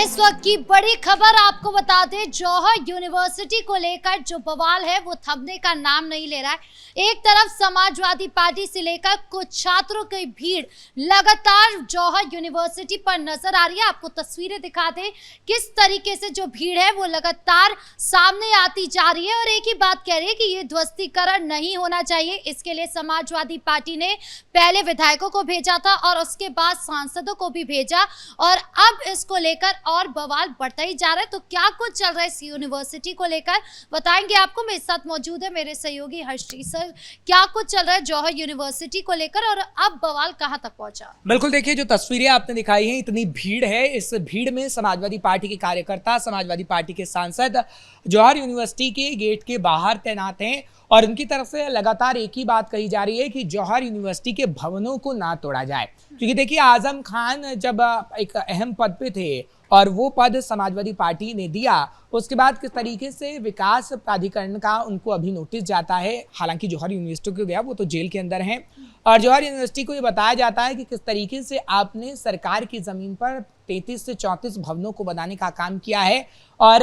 इस वक्त की बड़ी खबर आपको बता दें, जौहर यूनिवर्सिटी को लेकर जो बवाल है वो थमने का नाम नहीं ले रहा है। एक तरफ समाजवादी पार्टी से लेकर कुछ छात्रों की भीड़ लगातार जौहर यूनिवर्सिटी पर नजर आ रही है। आपको तस्वीरें दिखा दें किस तरीके से जो भीड़ है वो लगातार सामने आती जा रही है और एक ही बात कह रही है कि ये ध्वस्तीकरण नहीं होना चाहिए। इसके लिए समाजवादी पार्टी ने पहले विधायकों को भेजा था और उसके बाद सांसदों को भी भेजा और अब इसको लेकर और बवाल बढ़ता ही जा रहा है। तो क्या कुछ चल रहा है इस यूनिवर्सिटी को लेकर बताएंगे आपको। मेरे साथ मौजूद है मेरे सहयोगी हर्षी सर। क्या कुछ चल रहा है जौहर यूनिवर्सिटी को लेकर और अब बवाल कहां तक पहुंचा? बिल्कुल, देखिए जो तस्वीरें आपने दिखाई हैं, इतनी भीड़ है। इस भीड़ में समाजवादी पार्टी के कार्यकर्ता, समाजवादी पार्टी के सांसद जौहर यूनिवर्सिटी के गेट के बाहर तैनात हैं और उनकी तरफ से लगातार एक ही बात कही जा रही है कि जौहर यूनिवर्सिटी के भवनों को ना तोड़ा जाए। क्योंकि देखिए आजम खान जब एक अहम पद पे थे और वो पद समाजवादी पार्टी ने दिया, उसके बाद किस तरीके से विकास प्राधिकरण का उनको अभी नोटिस जाता है। हालांकि जौहर यूनिवर्सिटी को गया, वो तो जेल के अंदर हैं और जौहर यूनिवर्सिटी को ये बताया जाता है कि किस तरीके से आपने सरकार की जमीन पर 33 से 34 भवनों को बनाने का काम किया है और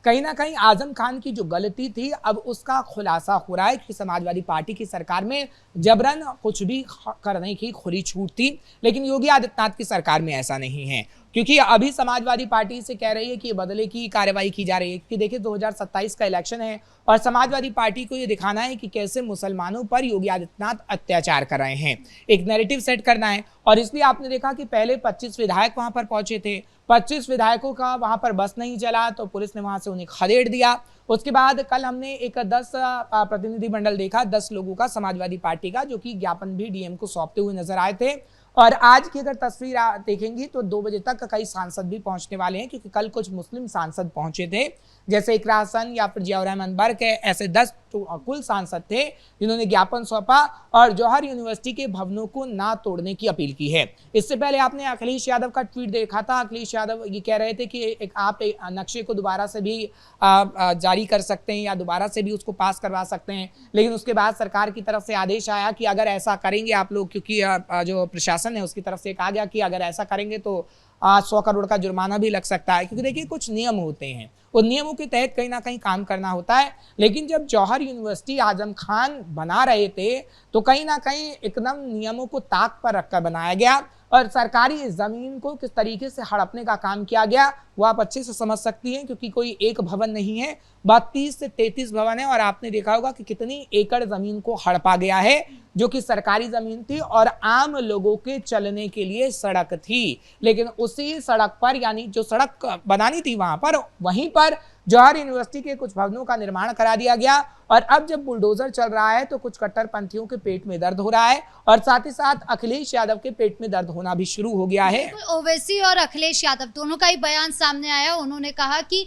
कहीं ना कहीं आजम खान की जो गलती थी अब उसका खुलासा हो रहा है कि समाजवादी पार्टी की सरकार में जबरन कुछ भी करने की खुली छूट थी, लेकिन योगी आदित्यनाथ की सरकार में ऐसा नहीं है। क्योंकि अभी समाजवादी पार्टी से कह रही है कि बदले की कार्रवाई की जा रही है। क्योंकि देखिए 2027 का इलेक्शन है और समाजवादी पार्टी को ये दिखाना है कि कैसे मुसलमानों पर योगी आदित्यनाथ अत्याचार कर रहे हैं, एक नैरेटिव सेट करना है। और इसलिए आपने देखा कि पहले 25 विधायक वहां पर पहुंचे थे, 25 विधायकों का वहां पर बस नहीं चला तो पुलिस ने वहां से उन्हें खदेड़ दिया। उसके बाद कल हमने एक 10 प्रतिनिधिमंडल देखा, 10 लोगों का समाजवादी पार्टी का, जो कि ज्ञापन भी डीएम को सौंपते हुए नजर आए थे। और आज की अगर तस्वीर देखेंगी तो 2 बजे तक कई सांसद भी पहुंचने वाले हैं, क्योंकि कल कुछ मुस्लिम सांसद पहुंचे थे, जैसे इकरा हसन या फिर जियाउर रहमान बर्क है। ऐसे 10 कुल सांसद थे जिन्होंने ज्ञापन सौंपा और जौहर यूनिवर्सिटी के भवनों को ना तोड़ने की अपील की है। इससे पहले आपने अखिलेश यादव का ट्वीट देखा था। अखिलेश यादव ये कह रहे थे कि आप नक्शे को दोबारा से भी जारी कर सकते हैं या दोबारा से भी उसको पास करवा सकते हैं, लेकिन उसके बाद सरकार की तरफ से आदेश आया कि अगर ऐसा करेंगे आप लोग, क्योंकि जो प्रशासन है उसकी तरफ से कहा गया कि अगर ऐसा करेंगे तो 100 करोड़ का जुर्माना भी लग सकता है। क्योंकि देखिए कुछ नियम होते हैं, उन नियमों के तहत कहीं ना कहीं काम करना होता है। लेकिन जब जौहर यूनिवर्सिटी आजम खान बना रहे थे तो कहीं ना कहीं एकदम नियमों को ताक पर रखकर बनाया गया और सरकारी जमीन को किस तरीके से हड़पने का काम किया गया वो आप अच्छे से समझ सकती हैं। क्योंकि कोई एक भवन नहीं है, 32 से 33 भवन है और आपने देखा होगा कि कितनी एकड़ जमीन को हड़पा गया है, जो कि सरकारी जमीन थी और आम लोगों के चलने के लिए सड़क थी। लेकिन उसी सड़क पर, यानी जो सड़क बनानी थी वहां पर, वहीं पर जौहर यूनिवर्सिटी के कुछ भवनों का निर्माण करा दिया गया। और अब जब बुलडोजर चल रहा है तो कुछ कट्टरपंथियों के पेट में दर्द हो रहा है और साथ ही साथ अखिलेश यादव के पेट में दर्द होना भी शुरू हो गया है। ओवैसी और अखिलेश यादव दोनों का ही बयान सामने आया। उन्होंने कहा कि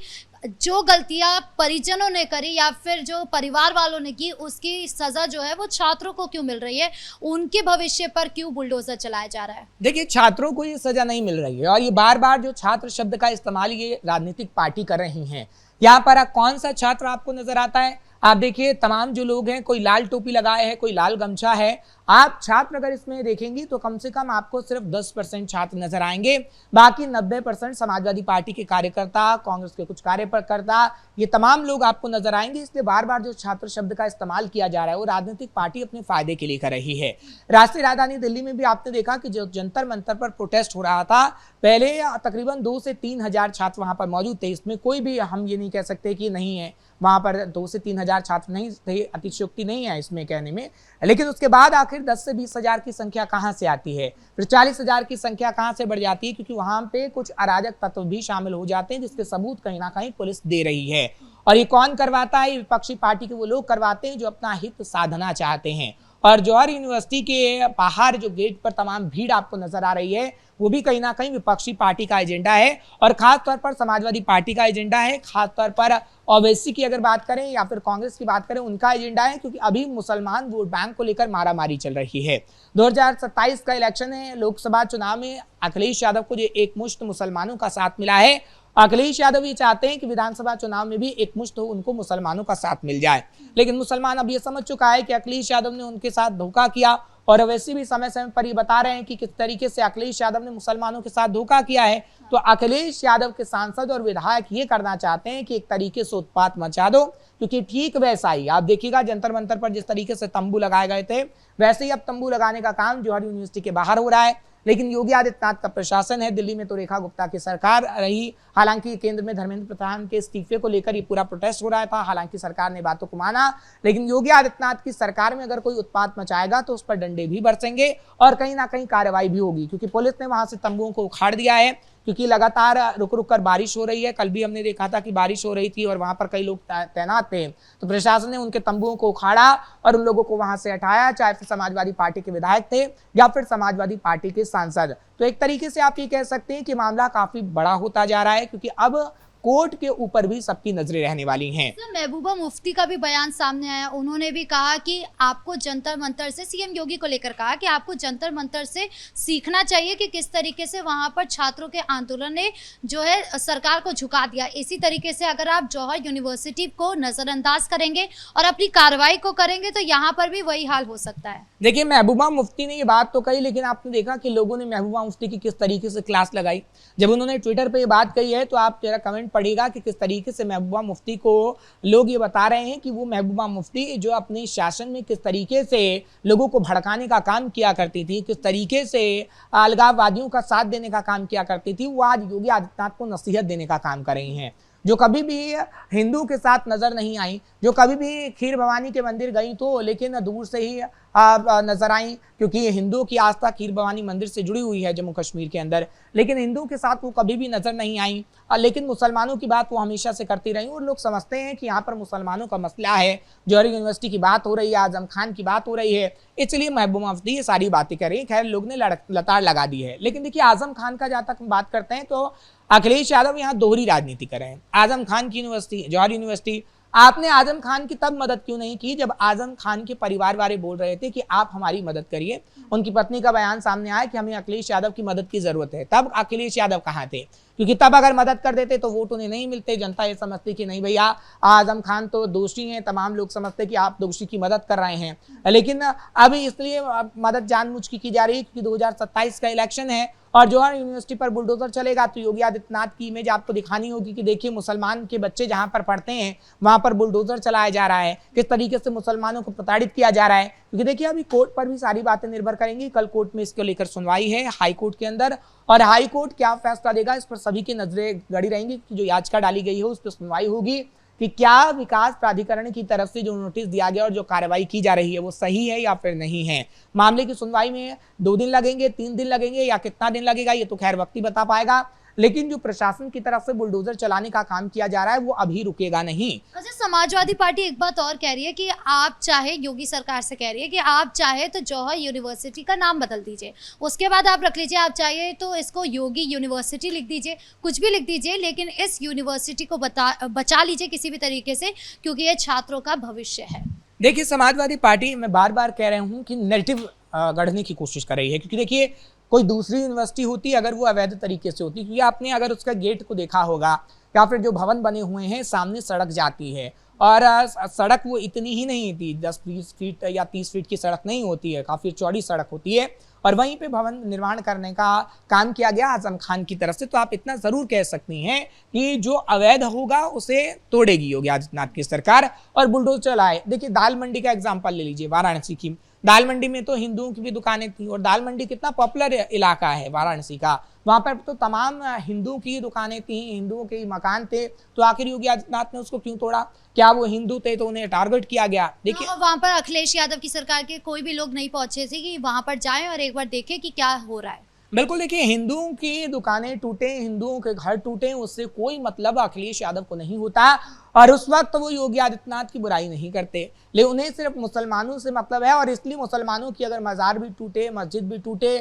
जो गलतियां परिजनों ने करी या फिर जो परिवार वालों ने की, उसकी सजा जो है वो छात्रों को क्यों मिल रही है, उनके भविष्य पर क्यों बुलडोजर चलाया जा रहा है। देखिए छात्रों को ये सजा नहीं मिल रही है और ये बार बार जो छात्र शब्द का इस्तेमाल ये राजनीतिक पार्टी कर रही हैं। यहाँ पर कौन सा छात्र आपको नजर आता है? आप देखिए तमाम जो लोग हैं, कोई लाल टोपी लगाए है, कोई लाल गमछा है। आप छात्र अगर इसमें देखेंगी तो कम से कम आपको सिर्फ 10% छात्र नजर आएंगे, बाकी 90% समाजवादी पार्टी के कार्यकर्ता, कांग्रेस के कुछ कार्यकर्ता, ये तमाम लोग आपको नजर आएंगे। इसलिए बार बार जो छात्र शब्द का इस्तेमाल किया जा रहा है वो राजनीतिक पार्टी अपने फायदे के लिए कर रही है। राष्ट्रीय राजधानी दिल्ली में भी आपने देखा कि जो जंतर मंतर पर प्रोटेस्ट हो रहा था, पहले तकरीबन 2 से 3 हजार छात्र वहां पर मौजूद थे। इसमें कोई भी हम ये नहीं कह सकते कि नहीं है, वहां पर 2 से 3 हजार छात्र नहीं थे, अतिशयोक्ति नहीं है इसमें कहने में। लेकिन उसके बाद आखिर 10 से 20 हजार की संख्या कहां से आती है, फिर 40 हजार की संख्या कहां से बढ़ जाती है? क्योंकि वहां पे कुछ अराजक तत्व भी शामिल हो जाते हैं, जिसके सबूत कहीं ना कहीं पुलिस दे रही है। और ये कौन करवाता है? विपक्षी पार्टी के वो लोग करवाते हैं जो अपना हित साधना चाहते हैं। और जौहर यूनिवर्सिटी के बाहर जो गेट पर तमाम भीड़ आपको नजर आ रही है, वो भी कहीं ना कहीं विपक्षी पार्टी का एजेंडा है और खास तौर पर समाजवादी पार्टी का एजेंडा है। खास तौर पर ओवैसी की अगर बात करें या फिर कांग्रेस की बात करें, उनका एजेंडा है। क्योंकि अभी मुसलमान वोट बैंक को लेकर मारामारी चल रही है। 2027 का इलेक्शन है, लोकसभा चुनाव में अखिलेश यादव को जो एक मुश्त मुसलमानों का साथ मिला है, अखिलेश यादव ये चाहते हैं कि विधानसभा चुनाव में भी एक मुश्त उनको मुसलमानों का साथ मिल जाए। लेकिन मुसलमान अब ये समझ चुका है कि अखिलेश यादव ने उनके साथ धोखा किया और वैसे भी समय समय पर ये बता रहे हैं कि किस तरीके से अखिलेश यादव ने मुसलमानों के साथ धोखा किया है। तो अखिलेश यादव के सांसद और विधायक ये करना चाहते हैं कि एक तरीके से उत्पात मचा दो, क्योंकि ठीक वैसा ही आप देखिएगा जंतर मंतर पर जिस तरीके से तंबू लगाए गए थे, वैसे ही अब तंबू लगाने का काम जौहर यूनिवर्सिटी के बाहर हो रहा है। लेकिन योगी आदित्यनाथ का प्रशासन है, दिल्ली में तो रेखा गुप्ता की सरकार रही। हालांकि केंद्र में धर्मेंद्र प्रधान के इस्तीफे को लेकर ये पूरा प्रोटेस्ट हो रहा था, हालांकि सरकार ने बातों को माना। लेकिन योगी आदित्यनाथ की सरकार में अगर कोई उत्पात मचाएगा तो उस पर डंडे भी बरसेंगे और कहीं ना कहीं कार्रवाई भी होगी, क्योंकि पुलिस ने वहां से तंबुओं को उखाड़ दिया है, क्योंकि लगातार रुक रुक कर बारिश हो रही है। कल भी हमने देखा था कि बारिश हो रही थी और वहां पर कई लोग तैनात थे, तो प्रशासन ने उनके तंबुओं को उखाड़ा और उन लोगों को वहां से हटाया, चाहे फिर समाजवादी पार्टी के विधायक थे या फिर समाजवादी पार्टी के सांसद। तो एक तरीके से आप ये कह सकते हैं कि मामला काफी बड़ा होता जा रहा है, क्योंकि अब कोर्ट के ऊपर भी सबकी नजरें रहने वाली हैं। महबूबा मुफ्ती का भी बयान सामने आया, उन्होंने भी कहा कि आपको जंतर मंतर से, सीएम योगी को लेकर कहा कि आपको जंतर मंतर से सीखना चाहिए कि किस तरीके से वहां पर छात्रों के आंदोलन ने जो है सरकार को झुका दिया। इसी तरीके से अगर आप जौहर यूनिवर्सिटी को नजरअंदाज करेंगे और अपनी कार्रवाई को करेंगे तो यहाँ पर भी वही हाल हो सकता है। देखिए, महबूबा मुफ्ती ने ये बात तो कही, लेकिन आपने देखा कि लोगों ने महबूबा मुफ्ती की किस तरीके से क्लास लगाई। जब उन्होंने ट्विटर पे ये बात कही है तो आप जरा कमेंट पढ़िएगा कि किस तरीके से महबूबा मुफ्ती को लोग ये बता रहे हैं कि वो महबूबा मुफ्ती जो अपने शासन में किस तरीके से लोगों को भड़काने का काम किया करती थी, किस तरीके से अलगाववादियों का साथ देने का काम किया करती थी, वो आज योगी आदित्यनाथ को नसीहत देने का काम कर रही हैं। जो कभी भी हिंदू के साथ नजर नहीं आई, जो कभी भी खीर भवानी के मंदिर गई तो लेकिन दूर से ही नजर आई, क्योंकि हिंदुओं की आस्था खीर भवानी मंदिर से जुड़ी हुई है जम्मू कश्मीर के अंदर, लेकिन हिंदुओं के साथ वो कभी भी नजर नहीं आई। लेकिन मुसलमानों की बात वो हमेशा से करती रही और लोग समझते हैं कि यहाँ पर मुसलमानों का मसला है, जौहर यूनिवर्सिटी की बात हो रही है, आजम खान की बात हो रही है, इसलिए महबूबा मुफ्ती ये सारी बातें कर रही है। खैर, लोग ने लताड़ लगा दी है। लेकिन देखिए, आजम खान का जहाँ तक हम बात करते हैं तो अखिलेश यादव यहाँ दोहरी राजनीति कर रहे हैं। आजम खान की यूनिवर्सिटी, जौहर यूनिवर्सिटी, आपने आजम खान की तब मदद क्यों नहीं की जब आजम खान के परिवार वाले बोल रहे थे कि आप हमारी मदद करिए। उनकी पत्नी का बयान सामने आया कि हमें अखिलेश यादव की मदद की जरूरत है। तब अखिलेश यादव कहाँ थे? क्योंकि तब अगर मदद कर देते तो वोट उन्हें नहीं मिलते। जनता ये समझती कि नहीं भैया, आजम खान तो दोषी हैं, तमाम लोग समझते कि आप दोषी की मदद कर रहे हैं। लेकिन अभी इसलिए मदद जानबूझ की जा रही है क्योंकि 2027 का इलेक्शन है और जौहर यूनिवर्सिटी पर बुलडोजर चलेगा, तो योगी आदित्यनाथ की इमेज आपको दिखानी होगी कि देखिए मुसलमान के बच्चे जहां पर पढ़ते हैं वहां पर बुलडोजर चलाया जा रहा है, किस तरीके से मुसलमानों को प्रताड़ित किया जा रहा है। क्योंकि देखिए, अभी कोर्ट पर भी सारी बातें निर्भर करेंगी। कल कोर्ट में इसको लेकर सुनवाई है हाई कोर्ट के अंदर, और हाई कोर्ट क्या फैसला देगा इस पर सभी की नजरें गड़ी रहेंगी कि जो याचिका डाली गई है उस पर सुनवाई होगी कि क्या विकास प्राधिकरण की तरफ से जो नोटिस दिया गया और जो कार्रवाई की जा रही है वो सही है या फिर नहीं है। मामले की सुनवाई में 2 दिन लगेंगे, 3 दिन लगेंगे या कितना दिन लगेगा ये तो खैर वक्त ही बता पाएगा। लेकिन जो प्रशासन की तरफ से बुलडोजर चलाने का काम किया जा रहा है वो अभी रुकेगा नहीं। अच्छा, समाजवादी पार्टी एक बात और कह रही है कि आप चाहे, योगी सरकार से कह रही है कि आप चाहे तो जौहर यूनिवर्सिटी का नाम बदल दीजिए, उसके बाद आप रख लीजिए, आप चाहे तो इसको योगी यूनिवर्सिटी लिख दीजिए, कुछ भी लिख दीजिए, लेकिन इस यूनिवर्सिटी को बचा लीजिए किसी भी तरीके से, क्योंकि ये छात्रों का भविष्य है। देखिए, समाजवादी पार्टी, मैं बार बार कह रहा हूँ कि नैरेटिव गढ़ने की कोशिश कर रही है, क्योंकि देखिए कोई दूसरी यूनिवर्सिटी होती अगर वो अवैध तरीके से होती, क्योंकि आपने अगर उसका गेट को देखा होगा या फिर जो भवन बने हुए हैं सामने सड़क जाती है और सड़क वो इतनी ही नहीं थी, 10-20 फीट या 30 फीट की सड़क नहीं होती है, काफ़ी चौड़ी सड़क होती है और वहीं पे भवन निर्माण करने का काम किया गया आजम खान की तरफ से। तो आप इतना ज़रूर कह सकती हैं कि जो अवैध होगा उसे तोड़ेगी योगी आदित्यनाथ की सरकार और बुलडोजर चलाए। देखिए, दाल मंडी का एग्जाम्पल ले लीजिए, वाराणसी की दाल मंडी में तो हिंदुओं की भी दुकानें थी और दाल मंडी कितना पॉपुलर इलाका है वाराणसी का, वहां पर तो तमाम हिंदुओं की दुकानें थी, हिंदुओं के मकान थे, तो आखिर योगी आदित्यनाथ ने उसको क्यों तोड़ा? क्या वो हिंदू थे तो उन्हें टारगेट किया गया? देखिए, वहां पर अखिलेश यादव की सरकार के कोई भी लोग नहीं पहुंचे थे कि वहां पर जाएं और एक बार देखें कि क्या हो रहा है। बिल्कुल, देखिए, हिंदुओं की दुकानें टूटे, हिंदुओं के घर टूटे, उससे कोई मतलब अखिलेश यादव को नहीं होता और उस वक्त वो योगी आदित्यनाथ की बुराई नहीं करते, लेकिन उन्हें सिर्फ मुसलमानों से मतलब है। और इसलिए मुसलमानों की अगर मज़ार भी टूटे, मस्जिद भी टूटे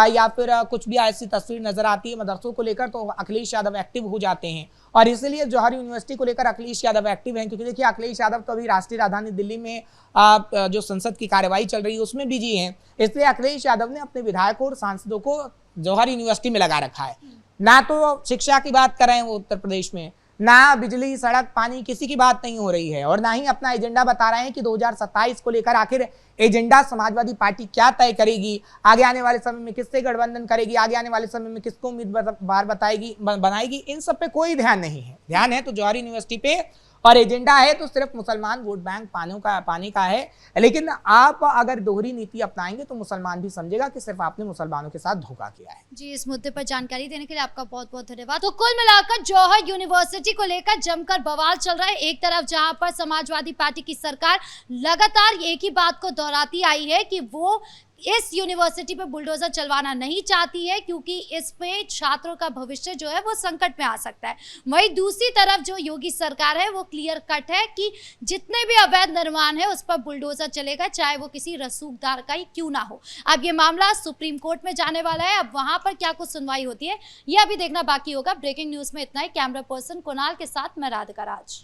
या फिर कुछ भी ऐसी तस्वीर नजर आती है मदरसों को लेकर, तो अखिलेश यादव एक्टिव हो जाते हैं। और इसीलिए जौहर यूनिवर्सिटी को लेकर अखिलेश यादव एक्टिव हैं, क्योंकि देखिए अखिलेश यादव तो अभी राष्ट्रीय राजधानी दिल्ली में जो संसद की कार्यवाही चल रही है उसमें बिजी हैं। इसलिए अखिलेश यादव ने अपने विधायकों और सांसदों को जौहर यूनिवर्सिटी में लगा रखा है। ना तो शिक्षा की बात कर रहे हैं वो उत्तर प्रदेश में, ना बिजली, सड़क, पानी, किसी की बात नहीं हो रही है और ना ही अपना एजेंडा बता रहे हैं कि 2027 को लेकर आखिर एजेंडा समाजवादी पार्टी क्या तय करेगी, आगे आने वाले समय में किससे गठबंधन करेगी, आगे आने वाले समय में किसको उम्मीदवार बनाएगी, इन सब पे कोई ध्यान नहीं है। ध्यान है तो जौहर यूनिवर्सिटी पे और एजेंडा है तो सिर्फ मुसलमान वोट बैंक पाने का है। लेकिन आप अगर दोहरी नीति अपनाएंगे तो मुसलमान भी समझेगा कि सिर्फ आपने मुसलमानों के साथ धोखा किया है। जी, इस मुद्दे पर जानकारी देने के लिए आपका बहुत बहुत धन्यवाद। तो कुल मिलाकर जौहर यूनिवर्सिटी को लेकर जमकर बवाल चल रहा है। एक तरफ जहां पर समाजवादी पार्टी की सरकार लगातार एक ही बात को दोहराती आई है कि वो इस यूनिवर्सिटी पे बुलडोजर चलवाना नहीं चाहती है क्योंकि इस पे छात्रों का भविष्य जो है वो संकट में आ सकता है। वहीं दूसरी तरफ जो योगी सरकार है वो क्लियर कट है कि जितने भी अवैध निर्माण है उस पर बुलडोजर चलेगा, चाहे वो किसी रसूखदार का ही क्यों ना हो। अब ये मामला सुप्रीम कोर्ट में जाने वाला है। अब वहां पर क्या कुछ सुनवाई होती है ये अभी देखना बाकी होगा। ब्रेकिंग न्यूज में इतना ही। कैमरा पर्सन कुणाल के साथ मैं राधिका राज।